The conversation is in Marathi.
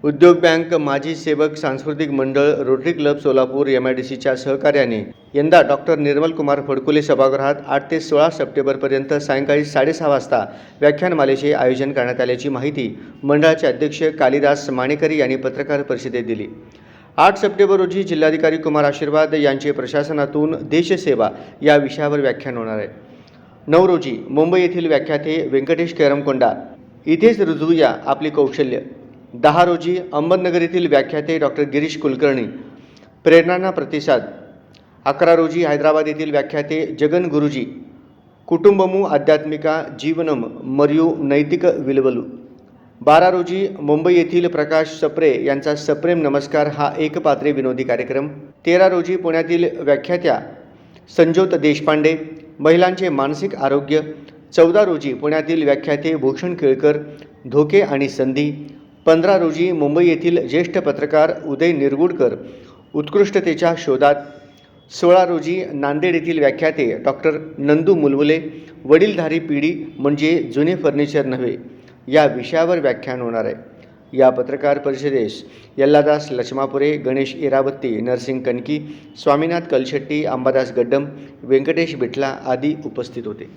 उद्योग बँक, माजी सेवक सांस्कृतिक मंडळ, रोटरी क्लब सोलापूर MIDCच्या सहकार्याने यंदा डॉक्टर निर्मल कुमार फडकुले सभागृहात 8 ते 16 सप्टेंबरपर्यंत सायंकाळी 6:30 वाजता व्याख्यानमालेचे आयोजन करण्यात आल्याची माहिती मंडळाचे अध्यक्ष कालिदास माणेकरी यांनी पत्रकार परिषदेत दिली। 8 सप्टेंबर रोजी जिल्हाधिकारी कुमार आशीर्वाद यांचे प्रशासनातून देशसेवा या विषयावर व्याख्यान होणार आहे। 9 रोजी मुंबई येथील व्याख्याते व्यंकटेश केरमकोंडा इथेच रुजवूया आपली कौशल्य। 10 रोजी अहमदनगर येथील व्याख्याते डॉक्टर गिरीश कुलकर्णी प्रेरणांना प्रतिसाद। 11 रोजी हैदराबाद येथील व्याख्याते जगन गुरुजी कुटुंबमु आध्यात्मिका जीवनम मर्यू नैतिक विलवलू। 12 रोजी मुंबई येथील प्रकाश सप्रे यांचा सप्रेम नमस्कार हा एकपात्रे विनोदी कार्यक्रम। 13 रोजी पुण्यातील व्याख्यात्या संजोत देशपांडे महिलांचे मानसिक आरोग्य। 14 रोजी पुण्यातील व्याख्याते भूषण केळकर धोके आणि संधी। 15 रोजी मुंबई येथील ज्येष्ठ पत्रकार उदय निरगुडकर उत्कृष्टतेच्या शोधात। 16 रोजी नांदेड येथील व्याख्याते डॉक्टर नंदू मुलमुले वडीलधारी पिढी म्हणजे जुने फर्निचर नव्हे या विषयावर व्याख्यान होणार आहे। या पत्रकार परिषदेस यल्लादास लचमापुरे, गणेश इरावत्ती, नरसिंग कनकी, स्वामीनाथ कलशेट्टी, अंबादास गड्डम, व्यंकटेश बिटला आदी उपस्थित होते।